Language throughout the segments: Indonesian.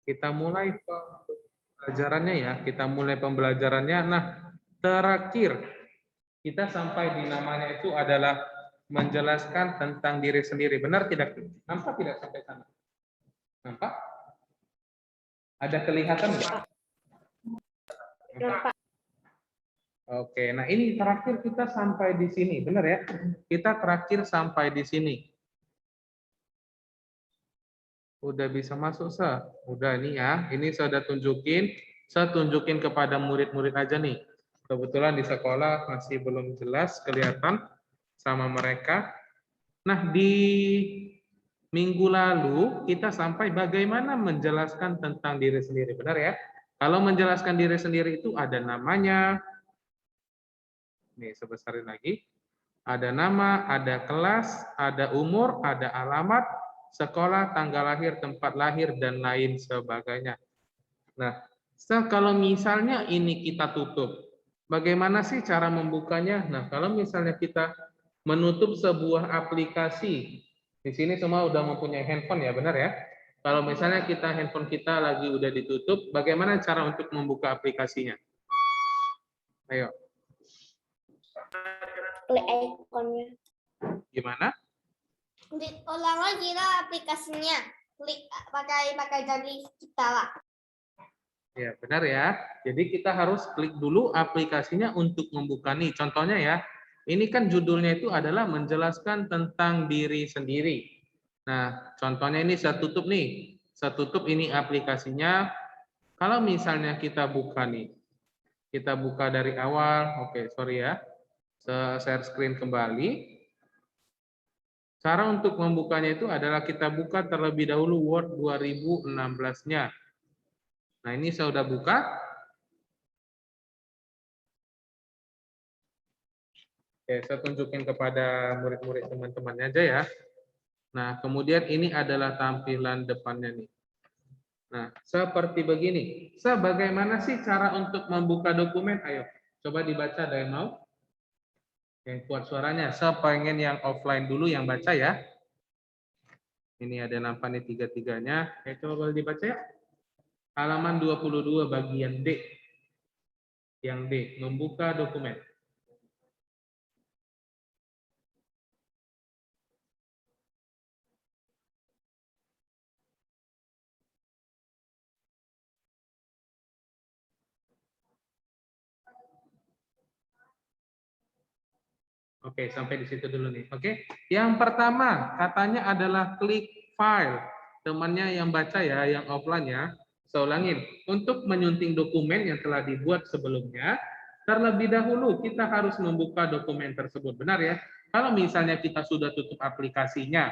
Kita mulai pembelajarannya ya. Kita mulai pembelajarannya. Nah, terakhir kita sampai di namanya itu adalah menjelaskan tentang diri sendiri. Benar tidak? Nampak tidak sampai sana? Nampak? Ada kelihatan nggak? Nampak? Oke, nah ini terakhir kita sampai di sini, benar ya? Kita terakhir sampai di sini. Udah bisa masuk, Sa? Udah nih ya, ini saya tunjukin kepada murid-murid aja nih. Kebetulan di sekolah masih belum jelas kelihatan sama mereka. Nah, di minggu lalu kita sampai bagaimana menjelaskan tentang diri sendiri, benar ya? Kalau menjelaskan diri sendiri itu ada namanya, nih sebesarin lagi, ada nama, ada kelas, ada umur, ada alamat, sekolah, tanggal lahir, tempat lahir, dan lain sebagainya. Nah, kalau misalnya ini kita tutup, bagaimana sih cara membukanya? Nah, kalau misalnya kita menutup sebuah aplikasi, di sini semua udah mempunyai handphone ya, benar ya? Kalau misalnya handphone kita lagi udah ditutup, bagaimana cara untuk membuka aplikasinya? Ayo. Klik ikonnya. Gimana? Ulang lagi lah aplikasinya. Klik pakai jari kita lah. Ya, benar ya. Jadi kita harus klik dulu aplikasinya untuk membuka nih. Contohnya ya, ini kan judulnya itu adalah menjelaskan tentang diri sendiri. Nah, contohnya ini saya tutup nih. Saya tutup ini aplikasinya. Kalau misalnya kita buka nih, kita buka dari awal. Oke, sorry ya. Saya share screen kembali. Cara untuk membukanya itu adalah kita buka terlebih dahulu Word 2016-nya. Nah, ini saya sudah buka. Oke, saya tunjukin kepada murid-murid teman-temannya aja ya. Nah, kemudian ini adalah tampilan depannya nih. Nah, seperti begini. Bagaimana sih cara untuk membuka dokumen? Ayo, coba dibaca, ada yang mau? Yang kuat suaranya. Saya pengen yang offline dulu yang baca ya. Ini ada nampak nih tiga-tiganya. Coba boleh dibaca ya. Halaman 22 bagian D. Yang D, membuka dokumen. Oke, sampai di situ dulu nih. Oke, yang pertama katanya adalah klik file. Temannya yang baca ya, yang offline ya. Saya ulangin. Untuk menyunting dokumen yang telah dibuat sebelumnya, terlebih dahulu kita harus membuka dokumen tersebut. Benar ya? Kalau misalnya kita sudah tutup aplikasinya,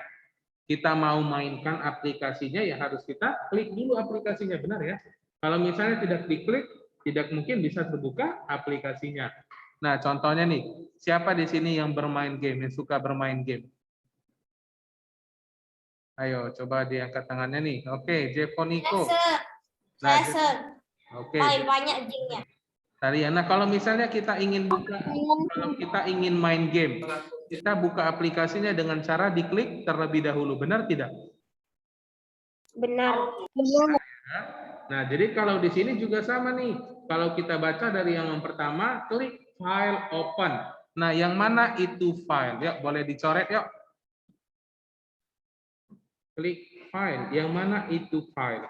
kita mau mainkan aplikasinya, ya harus kita klik dulu aplikasinya. Benar ya? Kalau misalnya tidak diklik, tidak mungkin bisa terbuka aplikasinya. Nah, contohnya nih, siapa di sini yang bermain game, yang suka bermain game? Ayo, coba diangkat tangannya nih. Oke, Jeponiko. Nah, oke. Banyak gamenya. Nah, kalau misalnya kita ingin buka, kalau kita ingin main game, kita buka aplikasinya dengan cara diklik terlebih dahulu. Benar tidak? Benar. Nah, jadi kalau di sini juga sama nih. Kalau kita baca dari yang pertama, klik file open. Nah, yang mana itu file? Ya, boleh dicoret yuk. Klik file. Yang mana itu file?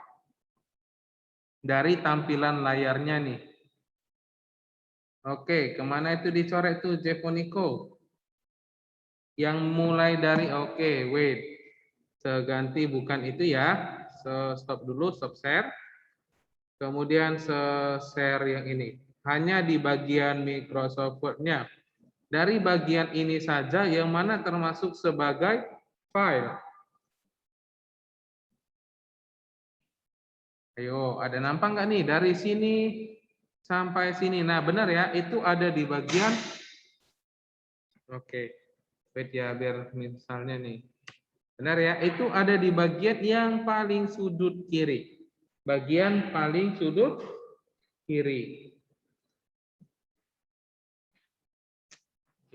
Dari tampilan layarnya nih. Oke, kemana itu dicoret tuh, Jeponiko? Yang mulai dari, oke, wait. Seganti bukan itu ya. Stop dulu, stop share. Kemudian share yang ini. Hanya di bagian Microsoft Word-nya. Dari bagian ini saja yang mana termasuk sebagai file. Ayo, ada nampak nggak nih dari sini sampai sini? Nah, benar ya, itu ada di bagian. Oke, wait ya, biar misalnya nih. Benar ya, itu ada di bagian yang paling sudut kiri. Bagian paling sudut kiri.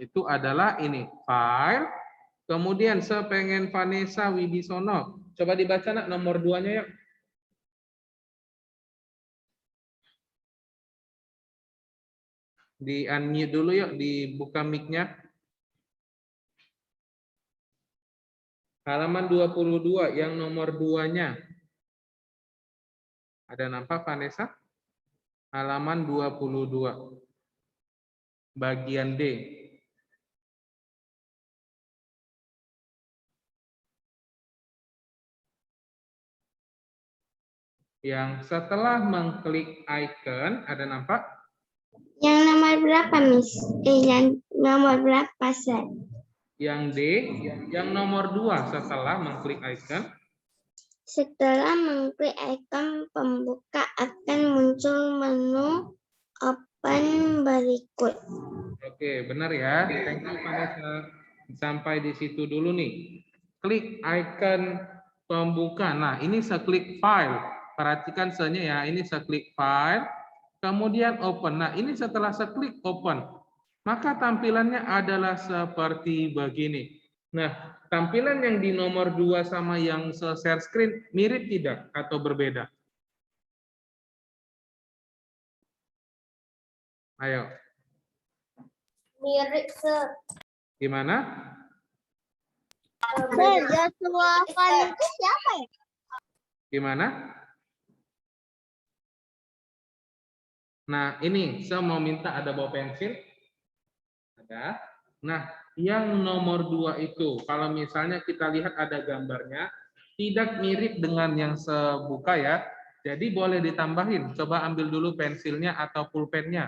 Itu adalah ini, file. Kemudian saya pengen Vanessa Wibisono. Coba dibaca nak nomor 2-nya ya. Di unmute dulu yuk, dibuka mic-nya. Halaman 22 yang nomor 2-nya. Ada nampak Vanessa? Halaman 22. Bagian D. Yang setelah mengklik icon, ada nampak? Yang nomor berapa, Miss? Yang nomor berapa, Sir? Yang D, yang nomor 2 setelah mengklik icon. Setelah mengklik ikon pembuka akan muncul menu open berikut. Oke, benar ya. Thank you Vanessa. Sampai di situ dulu nih. Klik icon pembuka. Nah, ini seklik file. Perhatikan saja ya, ini seklik file. Kemudian open. Nah, ini setelah seklik open, maka tampilannya adalah seperti begini. Nah, tampilan yang di nomor 2 sama yang share screen mirip tidak atau berbeda? Ayo. Mirip, Sir. Gimana? Sir, Joshua Fan itu siapa ya? Gimana? Nah, ini saya mau minta ada bawa pensil. Ada. Nah, yang nomor 2 itu, kalau misalnya kita lihat ada gambarnya, tidak mirip dengan yang sebuka ya. Jadi boleh ditambahin. Coba ambil dulu pensilnya atau pulpennya.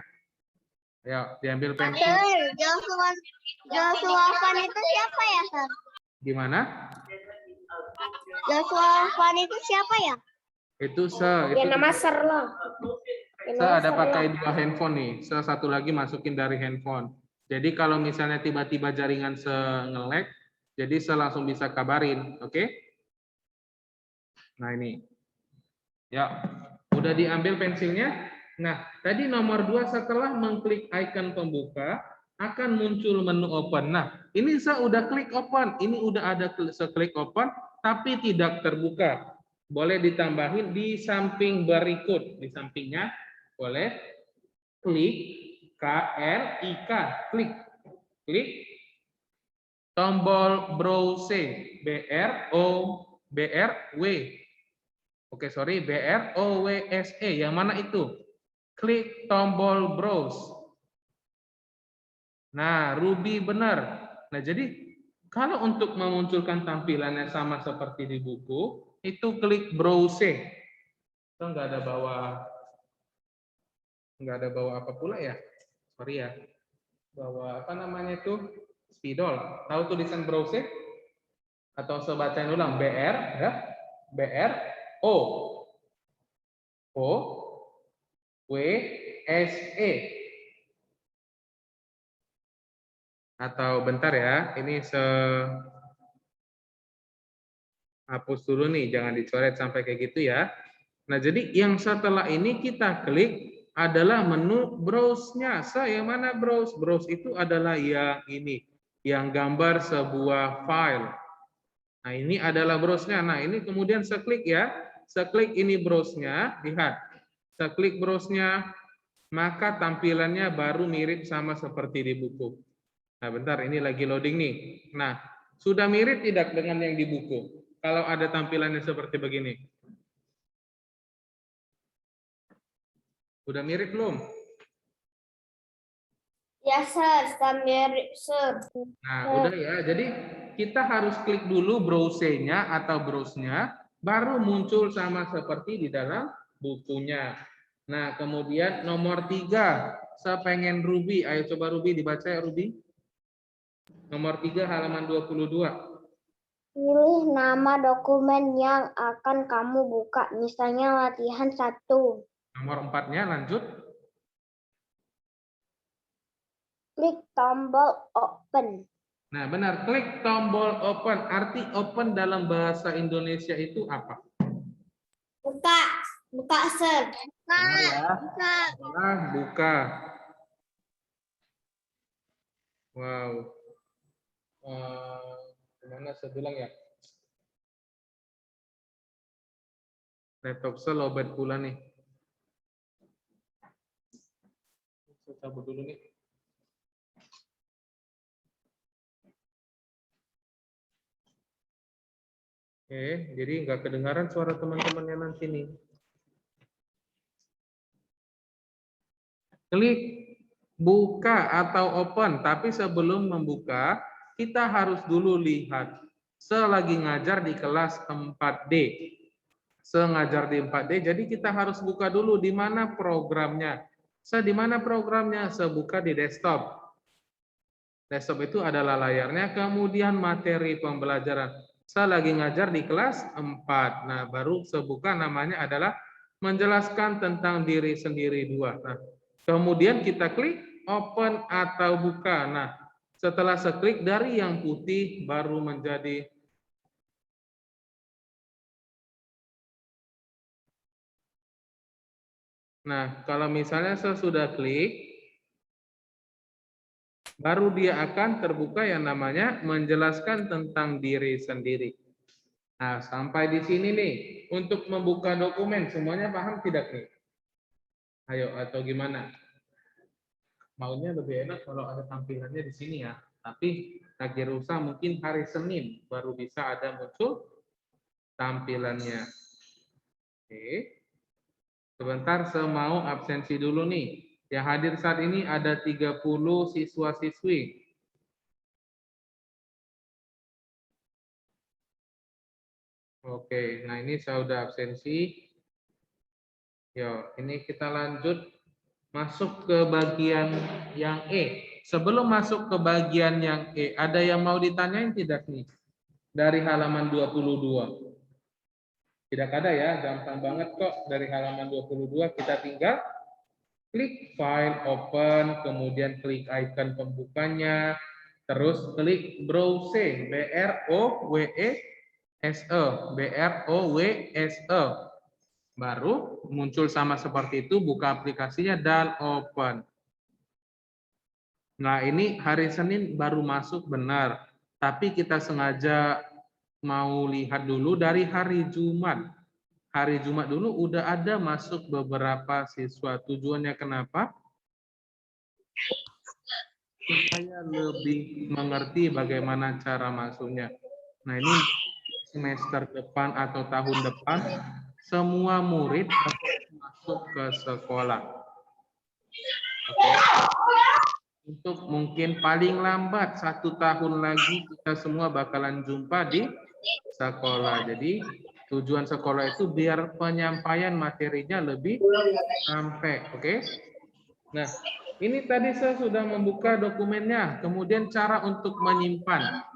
Ya, diambil pensil. Sir, Joshua Fan itu siapa ya, Sir? Gimana? Joshua Fan itu siapa ya? Itu Ya nama Sir lah. ada pakai 2 handphone nih. Satu lagi masukin dari handphone. Jadi kalau misalnya tiba-tiba jaringan nge-lag, jadi saya langsung bisa kabarin, oke? Nah ini. Ya, udah diambil pensilnya. Nah, tadi nomor 2 setelah mengklik icon pembuka akan muncul menu open. Nah, ini saya udah klik open. Ini udah ada seklik open tapi tidak terbuka. Boleh ditambahin di samping berikut. Di sampingnya boleh klik KLIK, klik. Klik tombol browse, BROW. Oke, sorry, BROWSE. Yang mana itu? Klik tombol browse. Nah, Ruby benar. Nah, jadi kalau untuk memunculkan tampilannya sama seperti di buku, itu klik browse. Itu nggak ada bawa apa pula ya? Sorry ya. Bawa apa namanya itu? Spidol. Tahu tulisan browse? Atau saya bacain ulang, BR ya. BR O O W S E. Atau bentar ya, ini hapus dulu nih, jangan dicoret sampai kayak gitu ya. Nah, jadi yang setelah ini kita klik adalah menu browse-nya. Yang mana browse? Browse itu adalah yang ini, yang gambar sebuah file. Nah, ini adalah browse-nya. Nah, ini kemudian saya klik ya. Saya klik ini browse-nya, lihat. Saya klik browse-nya, maka tampilannya baru mirip sama seperti di buku. Nah, bentar, ini lagi loading nih. Nah, sudah mirip tidak dengan yang di buku? Kalau ada tampilannya seperti begini. Udah mirip belum? Ya, Sir, mirip, Sir. Nah, udah ya. Jadi kita harus klik dulu browse-nya atau browse-nya, baru muncul sama seperti di dalam bukunya. Nah, kemudian nomor 3, saya pengen Ruby. Ayo coba Ruby dibaca ya Ruby. Nomor 3 halaman 22. Pilih nama dokumen yang akan kamu buka, misalnya latihan 1. Nomor 4-nya lanjut. Klik tombol open. Nah, benar. Klik tombol open. Arti open dalam bahasa Indonesia itu apa? Buka. Buka, Sir. Benar ya. Buka. Nah, buka. Wow. Gimana saya bilang ya? Laptop saya lowbat pula nih. cabut dulu nih. Oke, jadi nggak kedengaran suara teman-temannya nanti nih. Klik buka atau open, tapi sebelum membuka, kita harus dulu lihat. Selagi ngajar di kelas 4D. Sengajar di 4D, jadi kita harus buka dulu di mana programnya. Di mana programnya? Buka di desktop. Desktop itu adalah layarnya, kemudian materi pembelajaran. Saya lagi ngajar di kelas 4. Nah, baru sebuka namanya adalah menjelaskan tentang diri sendiri 2. Nah, kemudian kita klik open atau buka. Nah, setelah seklik dari yang putih baru menjadi Nah, kalau misalnya saya sudah klik, baru dia akan terbuka yang namanya menjelaskan tentang diri sendiri. Nah, sampai di sini nih, untuk membuka dokumen, semuanya paham tidak nih? Ayo, atau gimana? Maunya lebih enak kalau ada tampilannya di sini ya. Tapi lagi rusak mungkin hari Senin baru bisa ada muncul tampilannya. Oke. Sebentar, saya mau absensi dulu nih. Yang hadir saat ini ada 30 siswa-siswi. Oke, nah ini saya udah absensi. Yo, ini kita lanjut masuk ke bagian yang E. Sebelum masuk ke bagian yang E, ada yang mau ditanyain tidak nih? Dari halaman 22. Tidak ada ya, gampang banget kok. Dari halaman 22 kita tinggal klik file open, kemudian klik icon pembukanya, terus klik browse, BROWSE. Baru muncul sama seperti itu, buka aplikasinya dan open. Nah, ini hari Senin baru masuk benar, tapi kita sengaja mau lihat dulu dari hari Jumat. Hari Jumat dulu udah ada masuk beberapa siswa. Tujuannya kenapa? Supaya lebih mengerti bagaimana cara masuknya. Nah, ini semester depan atau tahun depan semua murid harus masuk ke sekolah. Oke. Untuk mungkin paling lambat 1 tahun lagi kita semua bakalan jumpa di sekolah. Jadi tujuan sekolah itu biar penyampaian materinya lebih sampai. Oke. Nah, ini tadi saya sudah membuka dokumennya. Kemudian cara untuk menyimpan.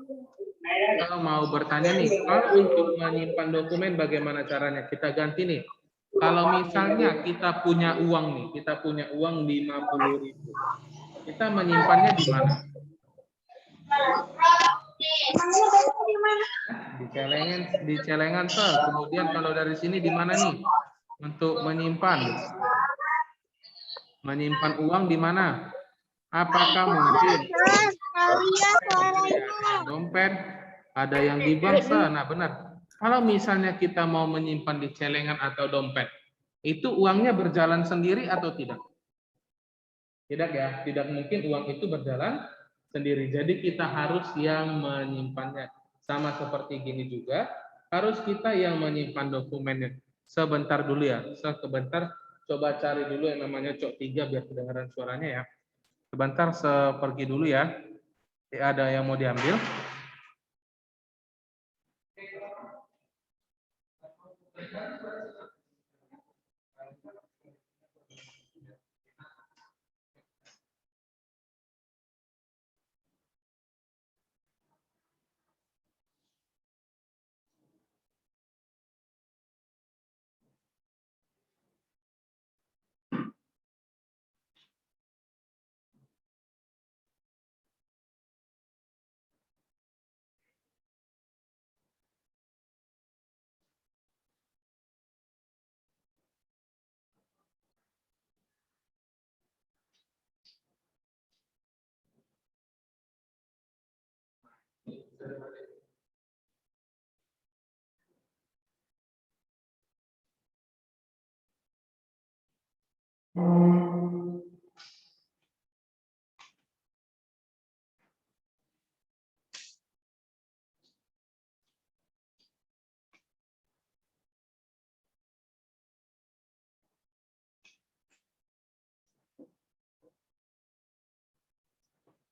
Kalau mau bertanya nih, kalau untuk menyimpan dokumen bagaimana caranya? Kita ganti nih. Kalau misalnya kita punya uang nih, kita punya uang 50.000. Kita menyimpannya di mana? Di celengan sel. Kemudian kalau dari sini di mana nih? Untuk menyimpan. Menyimpan uang di mana? Apakah mungkin dompet? Ada yang di bank, nah benar. Kalau misalnya kita mau menyimpan di celengan atau dompet, itu uangnya berjalan sendiri atau tidak? Tidak ya, tidak mungkin uang itu berjalan sendiri. Jadi kita harus yang menyimpannya. Sama seperti gini juga, harus kita yang menyimpan dokumennya. Sebentar dulu ya, sebentar coba cari dulu yang namanya cok 3 biar kedengaran suaranya ya. Sebentar, saya pergi dulu ya. Ada yang mau diambil?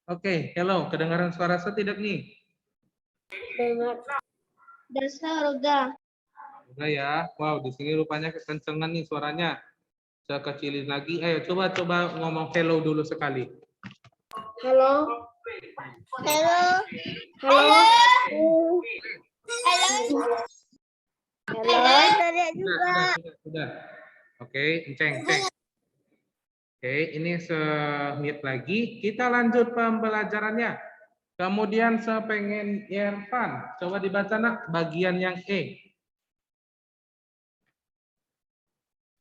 Oke, hello. Kedengaran suara saya tidak nih? Dengar. Dasar udah. Udah ya. Wow, di sini rupanya kekencengan nih suaranya. Saya kecilin lagi. Ayo coba ngomong hello dulu sekali. Halo. Halo. Halo. Halo. Halo. Saya juga. Sudah. Oke, ceng. Oke, ini semit lagi. Kita lanjut pembelajarannya. Kemudian saya pengen Irfan. Coba dibaca nak bagian yang E.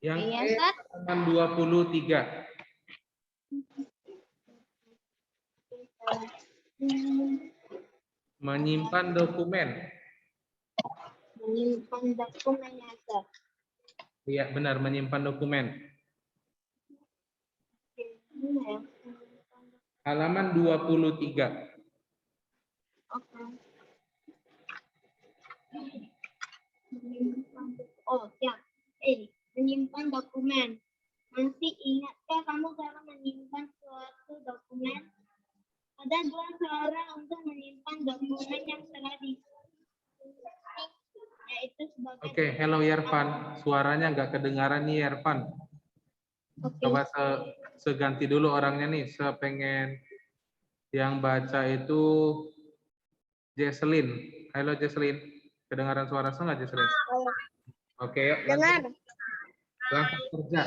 Yang Iya, E Ustaz. halaman 23. Menyimpan dokumen. Menyimpan dokumen ya, Ustaz. Iya, benar, menyimpan dokumen. Halaman 23. Oke. Oh, ya. Menyimpan dokumen. Masih ingatkah kamu cara menyimpan suatu dokumen? Ada dua cara untuk menyimpan dokumen yang telah yaitu sebagai. Oke, hello Irfan. Suaranya nggak kedengaran nih Irfan. Coba seganti dulu orangnya nih. Saya pengen yang baca itu Jesselyn. Halo Jesselyn. Kedengaran suara saya nggak Jesselyn? Oke, yuk. Dengar. Langkah kerja.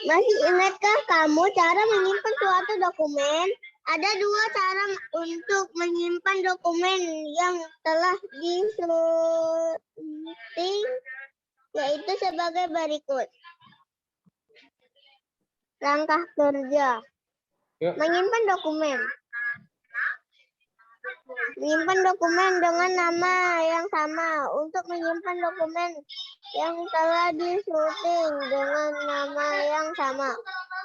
Masih ingatkah kamu cara menyimpan suatu dokumen? Ada dua cara untuk menyimpan dokumen yang telah disunting, yaitu sebagai berikut. Langkah kerja. Yuk. Menyimpan dokumen. Menyimpan dokumen dengan nama yang sama. Untuk menyimpan dokumen yang telah disunting dengan nama yang sama,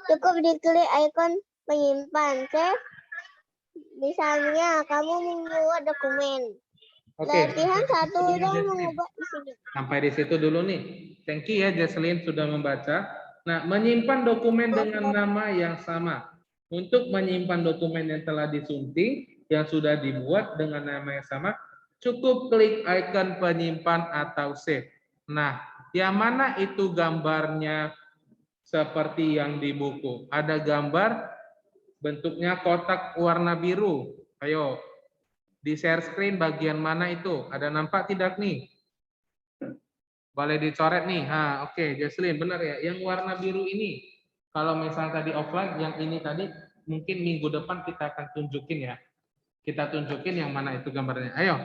cukup diklik ikon penyimpan. Save. Misalnya, kamu membuat dokumen. Oke. Latihan satu dan mengubah isi. Sampai di situ dulu nih. Thank you ya Jesselyn sudah membaca. Nah, menyimpan dokumen dengan nama yang sama. Untuk menyimpan dokumen yang telah disunting, yang sudah dibuat dengan nama yang sama, cukup klik icon penyimpan atau save. Nah, yang mana itu gambarnya seperti yang di buku? Ada gambar bentuknya kotak warna biru. Ayo, di share screen bagian mana itu? Ada nampak tidak nih? Boleh dicoret nih. Oke, Jesselyn, benar ya. Yang warna biru ini, kalau misalnya tadi offline, yang ini tadi mungkin minggu depan kita akan tunjukin ya. Kita tunjukin yang mana itu gambarnya. Ayo,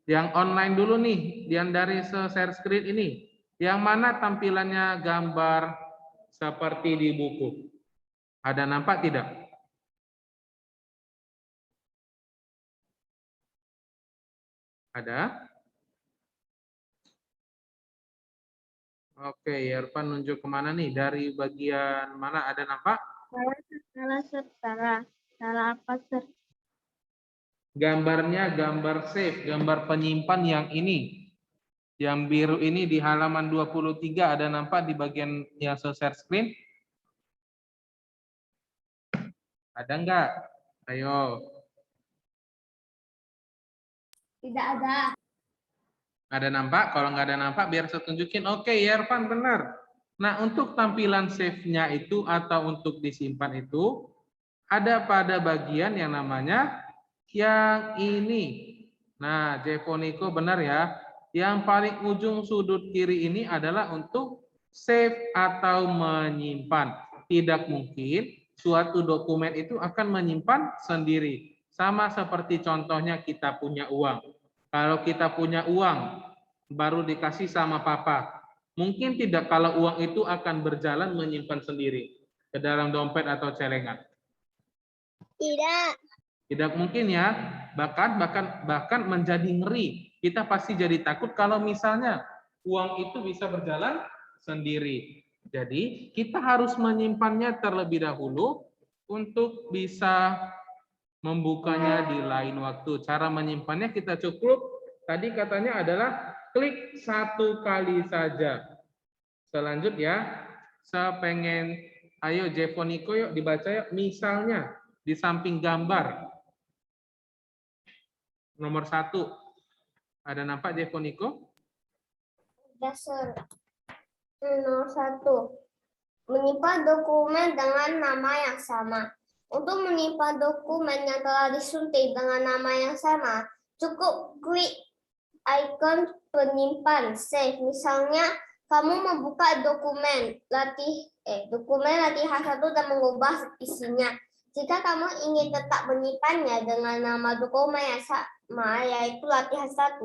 yang online dulu nih, yang dari share screen ini. Yang mana tampilannya gambar seperti di buku? Ada nampak tidak? Ada? Oke, Irfan nunjuk kemana nih? Dari bagian mana ada nampak? Salah apa, Sir? Gambarnya gambar save, gambar penyimpan yang ini. Yang biru ini di halaman 23 ada nampak di bagian yang share screen? Ada enggak? Ayo. Tidak ada. Ada nampak? Kalau nggak ada nampak, biar saya tunjukin. Oke, Irfan benar. Nah, untuk tampilan save-nya itu atau untuk disimpan itu, ada pada bagian yang namanya yang ini. Nah, Jevoniko benar ya. Yang paling ujung sudut kiri ini adalah untuk save atau menyimpan. Tidak mungkin suatu dokumen itu akan menyimpan sendiri. Sama seperti contohnya kita punya uang. Kalau kita punya uang, baru dikasih sama papa. Mungkin tidak kalau uang itu akan berjalan menyimpan sendiri ke dalam dompet atau celengan. Tidak. Tidak mungkin ya. Bahkan menjadi ngeri. Kita pasti jadi takut kalau misalnya uang itu bisa berjalan sendiri. Jadi kita harus menyimpannya terlebih dahulu untuk bisa membukanya di lain waktu. Cara menyimpannya kita cukup, tadi katanya adalah klik satu kali saja. Selanjutnya, saya pengen, ayo Jevoniko yuk dibaca yuk. Misalnya, di samping gambar. Nomor 1. Ada nampak Jefoniko? Dasar. Nomor 1. Menyimpan dokumen dengan nama yang sama. Untuk menyimpan dokumen yang telah disunting dengan nama yang sama, cukup klik icon penyimpan save. Misalnya, kamu membuka dokumen latihan 1 dan mengubah isinya. Jika kamu ingin tetap menyimpannya dengan nama dokumen yang sama, yaitu latihan 1,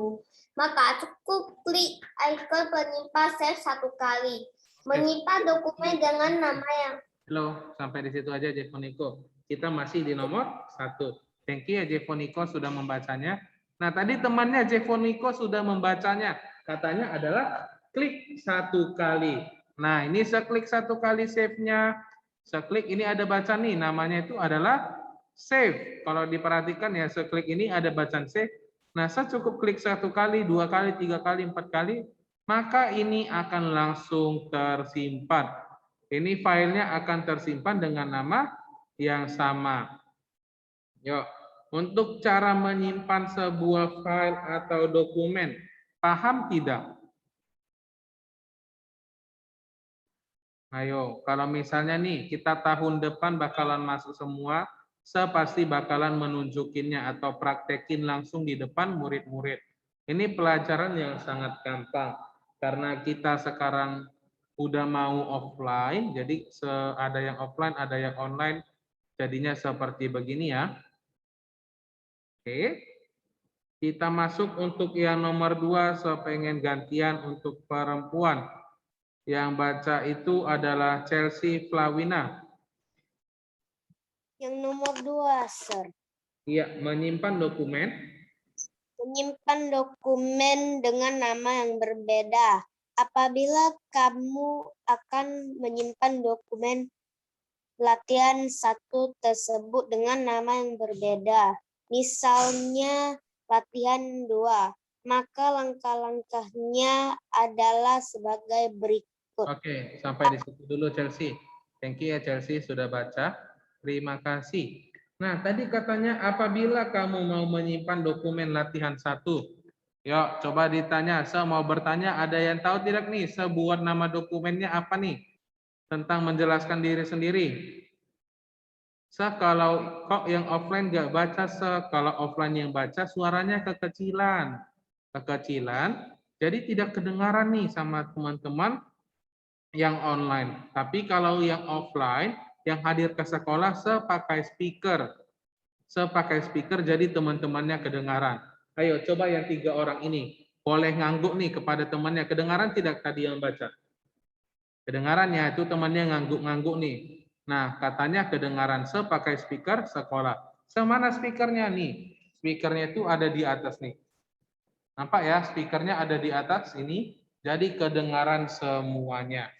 maka cukup klik icon penyimpan save 1 kali. Menyimpan dokumen dengan nama yang... Halo, sampai di situ aja Jefoniko. Kita masih di nomor 1. Thank you ya Jefoniko sudah membacanya. Nah, tadi temannya Jefoniko sudah membacanya. Katanya adalah klik 1 kali. Nah, ini seklik 1 kali save-nya. Seklik ini ada baca nih, namanya itu adalah save. Kalau diperhatikan ya, seklik ini ada bacaan save. Nah, saya cukup klik 1 kali, 2 kali, 3 kali, 4 kali, maka ini akan langsung tersimpan. Ini filenya akan tersimpan dengan nama yang sama. Yuk, untuk cara menyimpan sebuah file atau dokumen, paham tidak? Ayo, kalau misalnya nih, kita tahun depan bakalan masuk semua, saya pasti bakalan menunjukinnya atau praktekin langsung di depan murid-murid. Ini pelajaran yang sangat gampang, karena kita sekarang udah mau offline, jadi ada yang offline, ada yang online, jadinya seperti begini ya. Oke, kita masuk untuk yang nomor 2, saya pengen gantian untuk perempuan. Yang baca itu adalah Chelsea Flawina. Yang nomor 2, Sir. Iya, menyimpan dokumen. Menyimpan dokumen dengan nama yang berbeda. Apabila kamu akan menyimpan dokumen latihan 1 tersebut dengan nama yang berbeda, misalnya latihan 2, maka langkah-langkahnya adalah sebagai berikut. Oke, sampai di situ dulu Chelsea. Thank you ya Chelsea sudah baca. Terima kasih. Nah, tadi katanya apabila kamu mau menyimpan dokumen latihan 1. Yuk, coba ditanya. Saya mau bertanya, ada yang tahu tidak nih, saya buat nama dokumennya apa nih? Tentang menjelaskan diri sendiri. Kalau kok yang offline nggak baca, kalau offline yang baca suaranya kekecilan. Jadi tidak kedengaran nih sama teman-teman yang online. Tapi kalau yang offline, yang hadir ke sekolah, pakai speaker, jadi teman-temannya kedengaran. Ayo coba yang 3 orang ini, boleh ngangguk nih kepada temannya, kedengaran tidak tadi yang baca? Kedengarannya itu temannya ngangguk-ngangguk nih. Nah, katanya kedengaran pakai speaker sekolah. Semana speakernya nih? Speakernya itu ada di atas nih. Nampak ya, speakernya ada di atas ini, jadi kedengaran semuanya.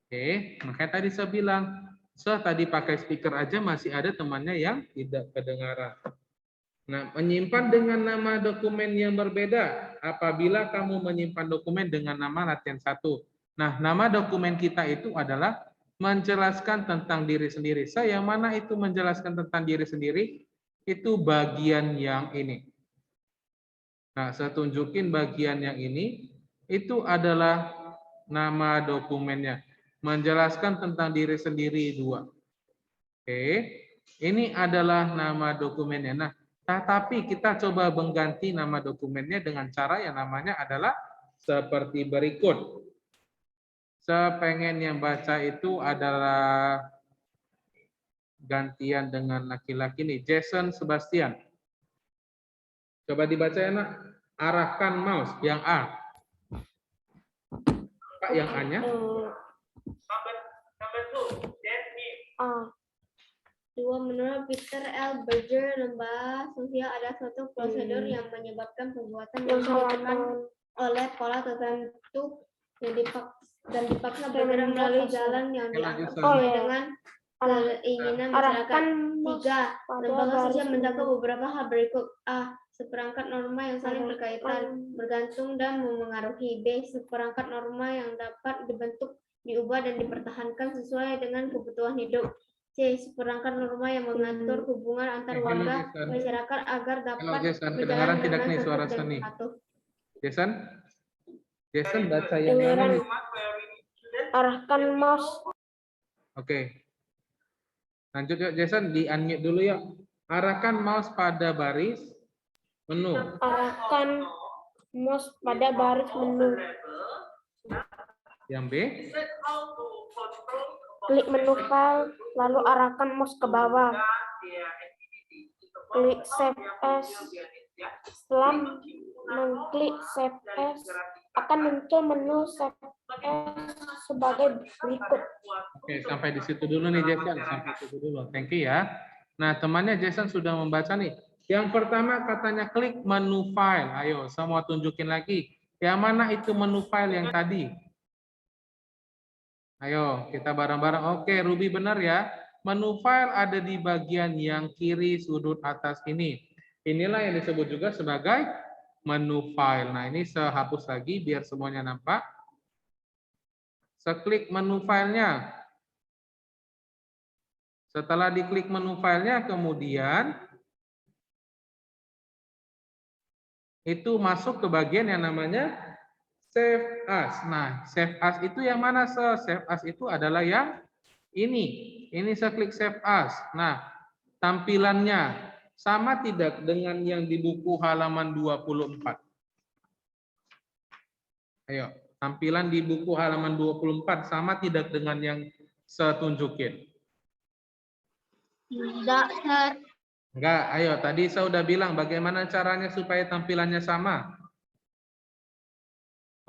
Oke, makanya tadi saya bilang, tadi pakai speaker aja masih ada temannya yang tidak kedengaran. Nah, menyimpan dengan nama dokumen yang berbeda. Apabila kamu menyimpan dokumen dengan nama latihan 1. Nah, nama dokumen kita itu adalah menjelaskan tentang diri sendiri. Yang mana itu menjelaskan tentang diri sendiri? Itu bagian yang ini. Nah, saya tunjukin bagian yang ini. Itu adalah nama dokumennya. Menjelaskan tentang diri sendiri 2. Oke, ini adalah nama dokumennya. Nah, tapi kita coba mengganti nama dokumennya dengan cara yang namanya adalah seperti berikut. Saya pengen yang baca itu adalah gantian dengan laki-laki nih, Jason Sebastian. Coba dibaca ya, nak. Arahkan mouse yang A. Pak, yang A-nya? Menurut Peter L. Berger, lembah sosial ada suatu prosedur yang menyebabkan perbuatan yang dilakukan oleh pola tertentu dan dipaksa bergerak melalui jalan yang dianggap sesuai dengan keinginan masyarakat. 3. Lembaga sosial mencakup beberapa hal berikut. A. Seperangkat norma yang saling berkaitan, bergantung dan memengaruhi. B. Seperangkat norma yang dapat dibentuk, diubah dan dipertahankan sesuai dengan kebutuhan hidup. C. C. Perangkat norma yang mengatur hubungan antar Hello, warga Jason. masyarakat agar Halo dapat Jason, berjalan kedengaran tidak dengan nih suara tertib dan Sony? patuh. Jason? Jason baca yang mana Dengaran. nih? Arahkan mouse. Oke. Lanjut yuk Jason, di-unmute dulu yuk. Arahkan mouse pada baris menu. Arahkan mouse pada baris menu. Yang B, Klik menu file, lalu arahkan mouse ke bawah. Klik Save As. Setelah mengklik Save As, akan muncul menu Save As sebagai berikut. oke, sampai di situ dulu nih Jason, sampai situ dulu. Thank you ya. Nah, temannya Jason sudah membaca nih. Yang pertama katanya klik menu file. Ayo, semua tunjukin lagi. Yang mana itu menu file yang tadi? Ayo, kita bareng-bareng. Oke, Ruby benar ya. Menu file ada di bagian yang kiri sudut atas ini. Inilah yang disebut juga sebagai menu file. Nah, ini saya hapus lagi biar semuanya nampak. Seklik menu filenya. Setelah diklik menu filenya, kemudian itu masuk ke bagian yang namanya Save As. Nah, Save As itu yang mana? Save As itu adalah yang ini. Ini saya klik Save As. Nah, tampilannya sama tidak dengan yang di buku halaman 24? Ayo, tampilan di buku halaman 24 sama tidak dengan yang saya tunjukin? Tidak, Sir. Enggak, ayo tadi saya udah bilang bagaimana caranya supaya tampilannya sama.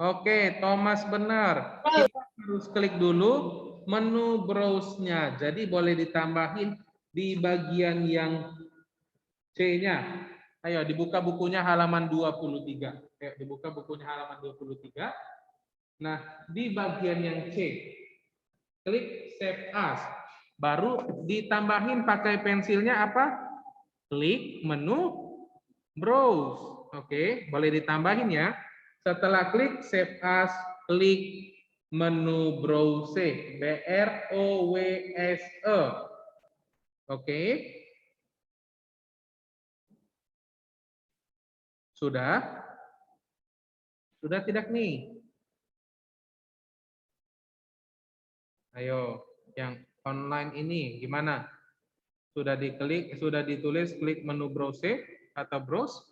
Oke, Thomas benar. Kita harus klik dulu menu browse-nya. Jadi boleh ditambahin di bagian yang C-nya. Ayo dibuka bukunya halaman 23. Ayo dibuka bukunya halaman 23. Nah, di bagian yang C, klik Save As. Baru ditambahin pakai pensilnya apa? Klik menu browse. Oke, boleh ditambahin ya. Setelah klik Save As, klik menu browse. BROWSE. Oke. Sudah? Sudah tidak nih? Ayo, yang online ini gimana? Sudah diklik, sudah ditulis klik menu browse atau browse?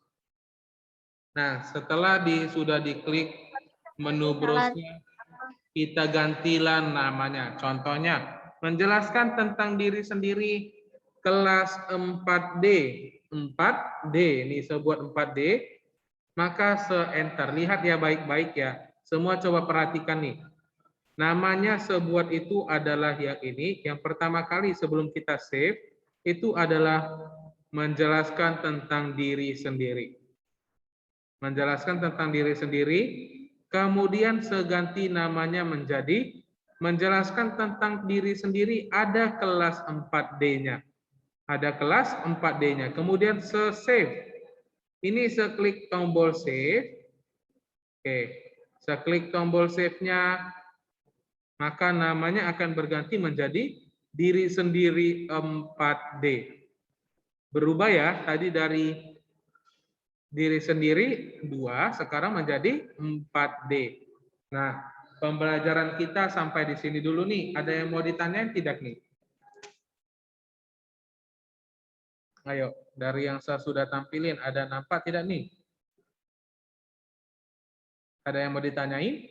Nah, setelah sudah diklik menu browse, kita gantilah namanya. Contohnya, menjelaskan tentang diri sendiri kelas 4D. 4D, ini saya buat 4D. Maka se-enter. Lihat ya baik-baik ya. Semua coba perhatikan nih. Namanya sebuat itu adalah yang ini. Yang pertama kali sebelum kita save, itu adalah menjelaskan tentang diri sendiri. Menjelaskan tentang diri sendiri, kemudian seganti namanya menjadi menjelaskan tentang diri sendiri, ada kelas 4D-nya. Ada kelas 4D-nya. Kemudian se-save. Ini seklik tombol save. Oke, seklik tombol save-nya, maka namanya akan berganti menjadi diri sendiri 4D. Berubah ya, tadi dari diri sendiri 2, sekarang menjadi 4D. Nah, pembelajaran kita sampai di sini dulu nih. Ada yang mau ditanyain tidak nih? Ayo, dari yang saya sudah tampilin, ada nampak tidak nih? Ada yang mau ditanyain?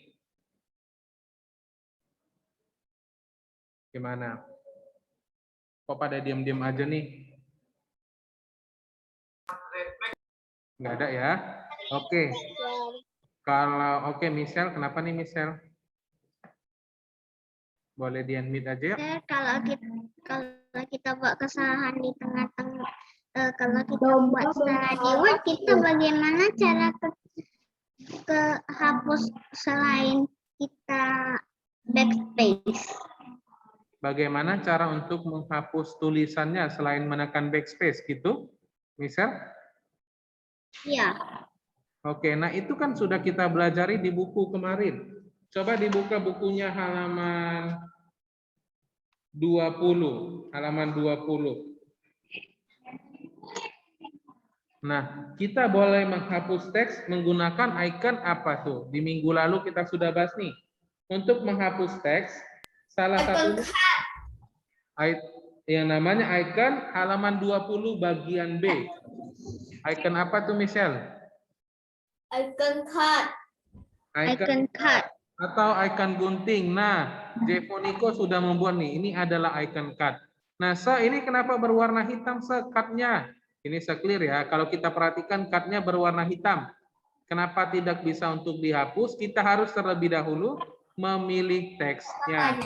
Gimana? Kok pada diam-diam aja nih? Nggak ada ya? Oke. Kalau oke, Michelle, kenapa nih Michelle? Boleh di-unmute aja ya? Sir, kalau kita buat kesalahan di tengah-tengah, kalau kita buat salah di Word, kita bagaimana cara ke hapus selain kita backspace? Bagaimana cara untuk menghapus tulisannya selain menekan backspace gitu? Misal? Iya. Oke, nah itu kan sudah kita belajari di buku kemarin. Coba dibuka bukunya halaman 20. Halaman 20. Nah, kita boleh menghapus teks menggunakan icon apa tuh? Di minggu lalu kita sudah bahas nih. Untuk menghapus teks, salah satu yang namanya icon halaman 20 bagian B. Icon apa tuh, Michelle? Icon cut. Icon cut atau icon gunting. Nah, Jevoniko sudah membuat nih. Ini adalah icon cut. Nah, ini kenapa berwarna hitam cut-nya? Ini clear ya. Kalau kita perhatikan cut-nya berwarna hitam. Kenapa tidak bisa untuk dihapus? Kita harus terlebih dahulu memilih teksnya.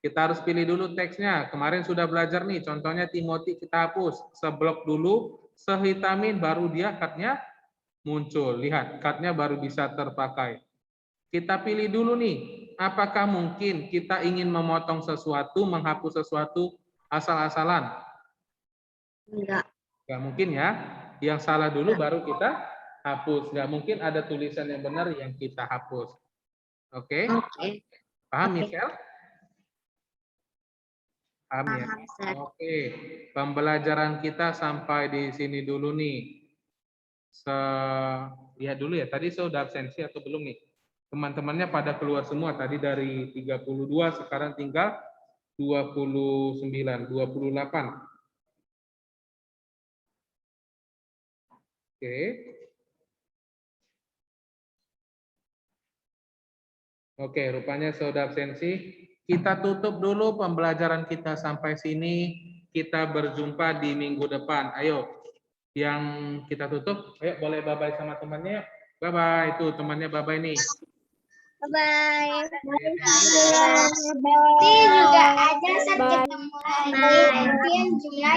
Kita harus pilih dulu teksnya. Kemarin sudah belajar nih. Contohnya Timothy kita hapus. Seblok dulu, sehitamin baru dia cut-nya muncul. Lihat, cut-nya baru bisa terpakai. Kita pilih dulu nih, apakah mungkin kita ingin memotong sesuatu, menghapus sesuatu asal-asalan? Enggak. Nggak mungkin ya. Yang salah dulu baru kita hapus. Nggak mungkin ada tulisan yang benar yang kita hapus. Oke? Paham, Michelle? Paham ya? Oke. Pembelajaran kita sampai di sini dulu nih. Lihat dulu ya, tadi saya udah absensi atau belum nih? Teman-temannya pada keluar semua, tadi dari 32 sekarang tinggal 29, 28. Oke. Oke, rupanya sudah absensi. Kita tutup dulu pembelajaran kita sampai sini. Kita berjumpa di minggu depan. Ayo, yang kita tutup, ayo boleh bye-bye sama temannya. Bye-bye, itu temannya bye-bye nih. Bye. Ini juga ada subjek yang mulai. Nanti yang jumlah